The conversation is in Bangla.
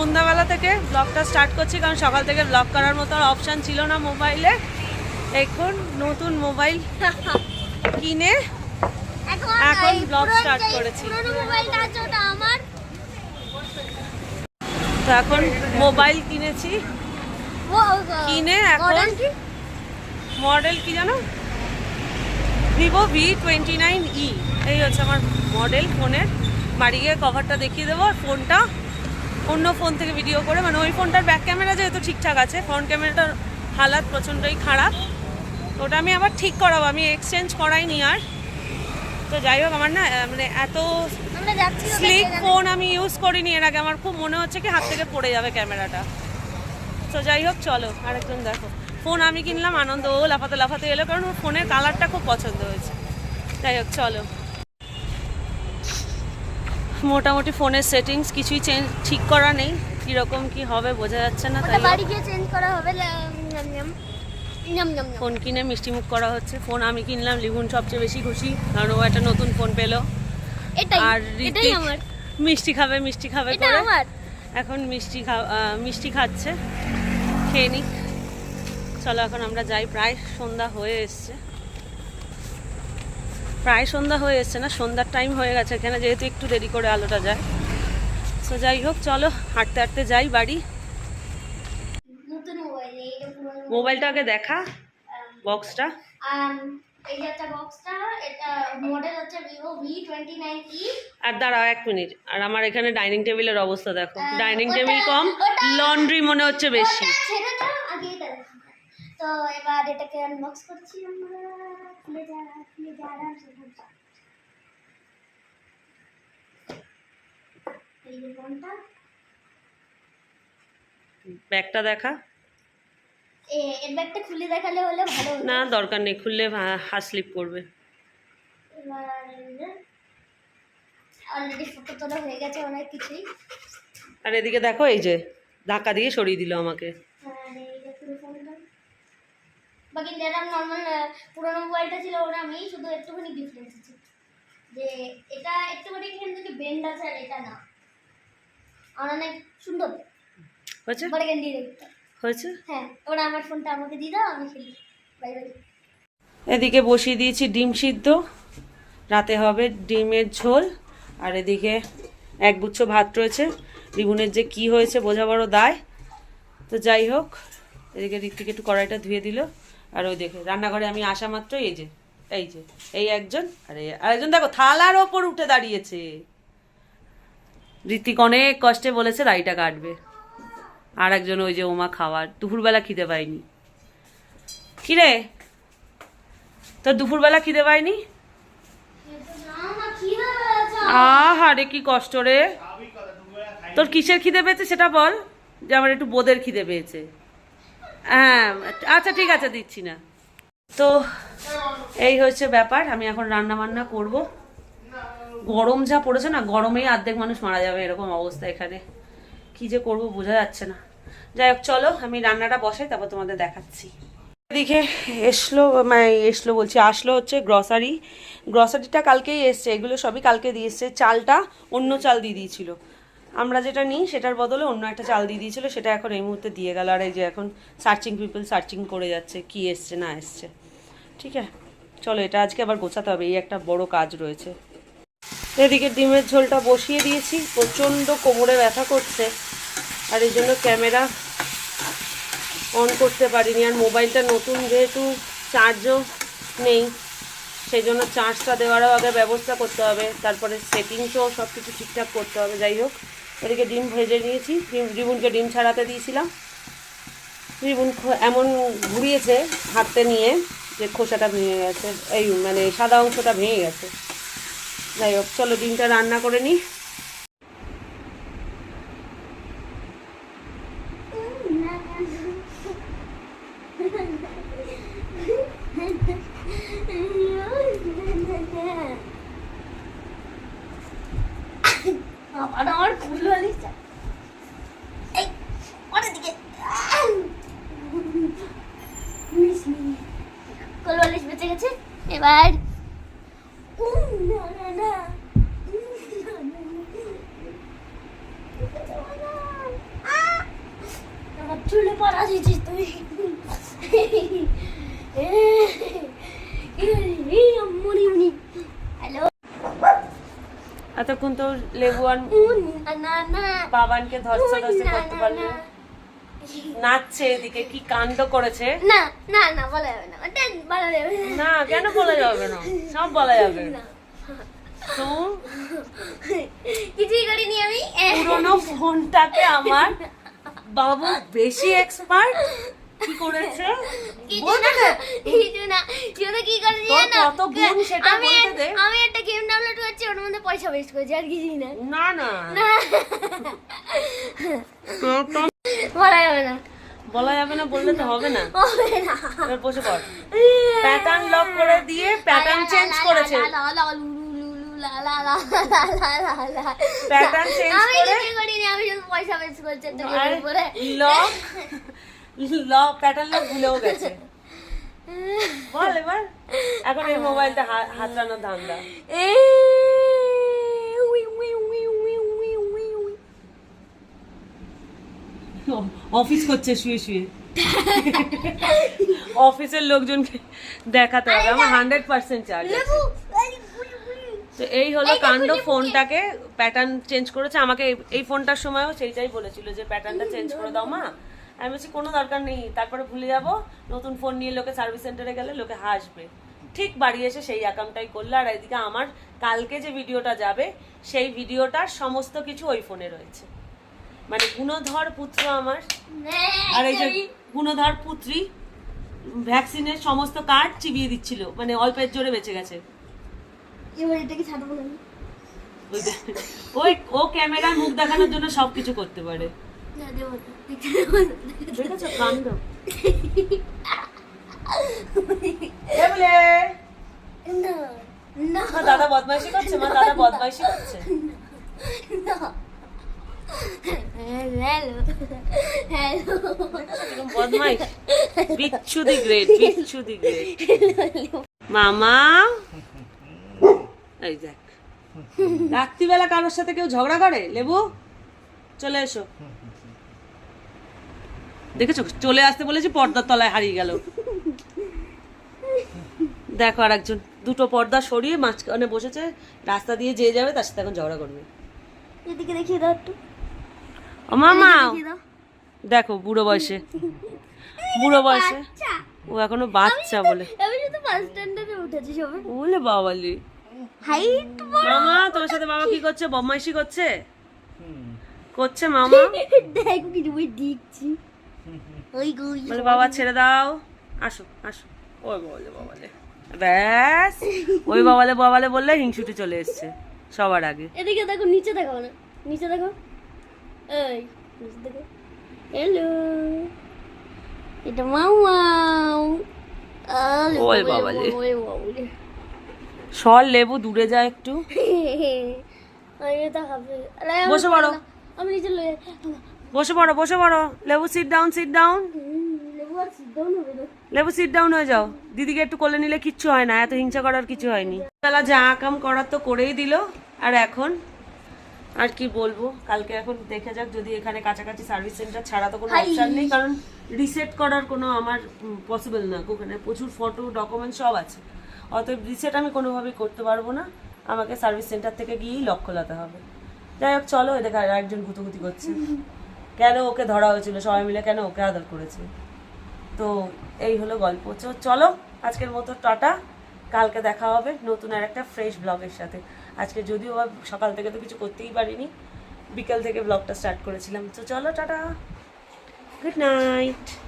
সন্ধ্যাবেলা থেকে ব্লগটা স্টার্ট করছি, কারণ সকাল থেকে ব্লগ করার মতো অপশান ছিল না মোবাইলে। এখন নতুন মোবাইল কিনে এখন ব্লগ স্টার্ট করেছি। তো এখন মোবাইল কিনেছি, কিনে এখন মডেল কি জানো, ভিভো V29e। এই হচ্ছে আমার মডেল ফোনের। বাড়ি গিয়ে কভারটা দেখিয়ে দেবো। আর ফোনটা অন্য ফোন থেকে ভিডিও করে, মানে ওই ফোনটার ব্যাক ক্যামেরা যেহেতু ঠিকঠাক আছে, ফ্রন্ট ক্যামেরাটার হালাত প্রচণ্ডই খারাপ। ওটা আমি আবার ঠিক করাবো, আমি এক্সচেঞ্জ করাইনি আর। তো যাই হোক, আমার না মানে এত স্লিক ফোন আমি ইউজ করিনি এর আগে, আমার খুব মনে হচ্ছে কি হাত থেকে পড়ে যাবে ক্যামেরাটা। তো যাই হোক চলো, আরেকজন দেখো। ফোন আমি কিনলাম, আনন্দ ও লাফাতে লাফাতে এলো, কারণ ওর ফোনের কালারটা খুব পছন্দ হয়েছে। যাই হোক চলো, মোটামুটি ফোনের সেটিংস কিছুই ঠিক করা নেই, কীরকম কি হবে বোঝা যাচ্ছে না, তাই বাড়ি গিয়ে চেঞ্জ করা হবে। ফোন কিনে মিষ্টি মুখ করা হচ্ছে। ফোন আমি কিনলাম, লিগুন সবচেয়ে বেশি খুশি, কারণ ও একটা নতুন ফোন পেলো। আর ঋতিক মিষ্টি খাবে করে এখন মিষ্টি খাচ্ছে, খেয়ে নিক। চলো এখন আমরা যাই, প্রায় সন্ধ্যা হয়ে এসছে না, সন্ধ্যার টাইম হয়ে গেছে এখানে, যেহেতু একটু দেরি করে আলোটা যায়। তো যাই হোক চলো, হাঁটতে হাঁটতে যাই বাড়ি। মোবাইলটা আগে দেখা, বক্সটা। এই যে একটা বক্সটা, এটা মডেল হচ্ছে Vivo V29e। আর দাঁড়াও 1 মিনিট, আর আমার এখানে ডাইনিং টেবিলের অবস্থা দেখো। ডাইনিং টেবিল কম, লন্ড্রি মনে হচ্ছে বেশি। তো এবার এটাকে আনবক্স করছি আমরা। খুলে যা আরামসে। এই যে ফোনটা, ব্যাগটা দেখা। এর ব্যাগটা খুলে দেখালে হলে ভালো হতো। না দরকার নেই, খুললে হাত স্লিপ করবে। এবার অলরেডি ফটো তোলা হয়ে গেছে অনেক কিছুই। আর এদিকে দেখো, এই যে ধাক্কা দিয়ে সরিয়ে দিল আমাকে। বাকি যেটা নর্মাল পুরোনো মোবাইলটা ছিল, ওটা আমি শুধু একটুখানি ডিফারেন্স আছে, যে এটা একটুখানি এখান থেকে বেন্ড আছে, আর এটা না। আর অনেক সুন্দর হয়েছে, বারগেন্ডি দেখতে হয়েছে। হ্যাঁ, ওরা আমার ফোনটা আমাকে দিয়ে দাও, আমি খেলি। Bye bye. এদিকে বসিয়ে দিয়েছি ডিম সিদ্ধ, রাতে হবে ডিমের ঝোল। আর এদিকে একগুচ্ছ ভাত রয়েছে। রিবুনের যে কি হয়েছে বোঝা বড় দায়। তো যাই হোক, এদিকে ঋত্বিক একটু কড়াইটা ধুয়ে দিল। আর ওই দেখে রান্নাঘরে আমি আসা মাত্র এই একজন, আর আরেকজন দেখো থালার ওপর উঠে দাঁড়িয়েছে। ঋত্বিক অনেক কষ্টে বলেছে দাড়িটা কাটবে। আর একজন ওই যে ওমা খাওয়ার, দুপুরবেলা খিদে পাইনি। কিরে তোর দুপুরবেলা খিদে পাইনি? আহারে কি কষ্ট রে। তোর কিসের খিদে পেয়েছে সেটা বল, যে আমার একটু বোদের খিদে পেয়েছে। হ্যাঁ আচ্ছা ঠিক আছে, দিচ্ছি না। তো এই হচ্ছে ব্যাপার, আমি এখন রান্না বান্না করব। গরম যা পড়েছে না, গরমেই অর্ধেক মানুষ মারা যাবে এরকম অবস্থা এখানে। কি যে করব বোঝা যাচ্ছে না। যাই হোক চলো, আমি রান্নাটা বসাই, তারপর তোমাদের দেখাচ্ছি। এদিকে আসলো হচ্ছে গ্রসারিটা কালকেই এসছে। এগুলো সবই কালকে দিয়ে এসছে। চালটা অন্য চাল দিয়ে দিয়েছিল, আমরা যেটা নিই সেটার বদলে অন্য একটা চাল দিয়ে দিয়েছিল, সেটা এখন এই মুহূর্তে দিয়ে গেল। আর এই যে এখন সার্চিং করে যাচ্ছে কি এসছে না এসছে। ঠিক আছে চলো, এটা আজকে আবার গোছাতে হবে, এই একটা বড় কাজ রয়েছে। এদিকে ডিমের ঝোলটা বসিয়ে দিয়েছি, প্রচণ্ড কোমরে ব্যথা করছে, আর এই জন্য ক্যামেরা অন করতে পারিনি। আর মোবাইলটা নতুন, যেহেতু চার্জও নেই, সেই জন্য চার্জটা দেওয়ারও আগে ব্যবস্থা করতে হবে, তারপরে সেটিংসও সব কিছু ঠিকঠাক করতে হবে। যাই হোক, এদিকে ডিম ভেজে নিয়েছি। রিবুনকে ডিম ছাড়াতে দিয়েছিলাম। রিবুন এমন ঘুরিয়েছে হাতে নিয়ে যে খোসাটা ভেঙে গেছে, এই মানে সাদা অংশটা ভেঙে গেছে। যাই হোক চলো, ডিমটা রান্না করে নিই। আমার ফুল বালিশ, এই ওটার দিকে ফুল বালিশ বেঁচে গেছে। এবার চুলে পাড়া দিয়েছিস তুই। হ্যালো এতক্ষণ তো লেবু আর না না বাবানকে ধরছে করতে পারলে নাচছে এদিকে কি কাণ্ড করেছে। না না না বলা যাবে না, ওটা বলা যাবে না। না কেন বলা যাবে না, সব বলা যাবে। তো কিছুই করিনি আমি। পুরোনো ফোনটাকে আমার বাবু বেশি এক্সপার্ট কি করেছে কিছু না শুধু কি করেছি তোর জানো? কত গুণ সেটা আমি বলতে দে। আমি একটা গেম ডাউনলোড করছি, ওর মধ্যে পয়সা ওয়েস্ট করেছি, আর কিছুই না। না না না তোর তো বলা যাবে না, বলা যাবে না, বললে তো হবে না। হবে না। এবার বসে পড়। প্যাটার্ন লক করে দিয়ে প্যাটার্ন চেঞ্জ করেছে। প্যাটার্ন চেঞ্জ আমি করে কিছুই করিনি, আমি শুধু পয়সা ওয়েস্ট করছি একটা আর গেমের উপরে। লক প্যাটার্ন লক ভুলেও গেছে। বল এবার, এখন এই মোবাইলটা হাতড়ানোর ধান্দা। অফিস করছে শুয়ে শুয়ে, অফিসের লোকজনকে দেখাতে হবে আমার 100% চার্জ আছে। তো এই হলো কাণ্ড, ফোনটাকে প্যাটার্ন চেঞ্জ করেছে। আমাকে এই ফোনটার সময়ও সেইটাই বলেছিল যে প্যাটার্নটা চেঞ্জ করে দাও মা। আমি বলছি কোনো দরকার নেই, তারপরে ভুলে যাব, নতুন ফোন নিয়ে লোকে সার্ভিস সেন্টারে গেলে লোকে হাসবে। ঠিক বাড়ি এসে সেই অ্যাকাউন্টটাই করলো। আর এদিকে আমার কালকে যে ভিডিওটা যাবে সেই ভিডিওটার সমস্ত কিছু ওই ফোনে রয়েছে, মানে গুণধর পুত্র আমার আর এই যে গুণধর পুত্রী ভ্যাকসিনের সমস্ত কার্ড চিবিয়ে দিচ্ছিল, মানে অল্পের জোরে বেঁচে গেছে। এবার এটাকে ছাড়বো না। ওই ও ক্যামেরার মুখ দেখানোর জন্য সবকিছু করতে পারে। না দেবো না, দেখেছো কাণ্ড। না না মা দাদা বদমাইশি করছে, মা দাদা বদমাইশি করছে। না। হ্যালো হ্যালো এরকম বদমাইশ, বিচ্ছু দি গ্রেট, বিচ্ছু দি গ্রেট। মামা এই দেখ, রাত্রিবেলা কারোর সাথে কেউ ঝগড়া করে? লেবু চলে এসো। দেখেছো চলে আসতে বলেছি, পর্দার তলায় হারিয়ে গেল। দেখো আর একজন দুটো পর্দা সরিয়ে মাঝখানে বসেছে, রাস্তা দিয়ে যে যাবে তার সাথে এখন ঝগড়া করবে। এদিকে দেখিয়ে দাও একটু। ও মামা দেখিয়ে দাও। দেখো বুড়ো বয়সে, বুড়ো বয়সে আচ্ছা ও এখনো বাচ্চা বলে। আমি শুধু বাস স্ট্যান্ডে উঠেছি সবাই। বলে বাবালি, হাইট মামা তোর সাথে বাবা কি করছে? বদমাইশি করছে করছে মামা। দেখো কি তুমি দেখছি। ওই গুই বলে বাবা ছেড়ে দাও, আসো আসো। ওই বলে বাবালে, ব্যাস ওই বাবালে বাবালে বললে হিংসুটি চলে এসছে সবার আগে। এদিকে দেখো, নিচে দেখো না, নিচে দেখো, এই নিচে দেখো। হ্যালো, এটা মাউ। ওই বাবালে। সর লেবু দূরে যা একটু। আমি তো হবে। বসে পড়ো, আমি নিচে লয়ে বসে পড়ো, বসে পড়ো। লেবু সিট ডাউন, সিট ডাউন। লেবু আর সিট ডাউন হবে না। লেবু সিট ডাউন হয়ে যাও। দিদিকে একটু কোলে নিলে কিচ্ছু হয় না, এত হিংসা করার কিছু হয়নি। বেলা যা কাম করার তো করেই দিল। আর এখন আর কি বলবো, কালকে এখন দেখে যাক, যদি এখানে কাছাকাছি সার্ভিস সেন্টার ছাড়া তো কোনো অপশন নেই, কারণ রিসেট করার কোনো আমার পসিবল না। ওখানে প্রচুর ফটো ডকুমেন্ট সব আছে, অতএব রিসেট আমি কোনোভাবেই করতে পারবো না। আমাকে সার্ভিস সেন্টার থেকে গিয়েই লক খোলাতে হবে। যাই হোক চলো, এদিকে আর একজন গুতুগুতি করছে, কেন ওকে ধরা হয়েছিল, সবাই মিলে কেন ওকে আদর করেছে। তো এই হলো গল্প। চলো আজকের মতো টাটা, কালকে দেখা হবে নতুন আর একটা ফ্রেশ ব্লগের সাথে। আজকে যদিও সকাল থেকে তো কিছু করতেই পারিনি, বিকেল থেকে ব্লগটা স্টার্ট করেছিলাম। তো চলো টাটা, গুড নাইট।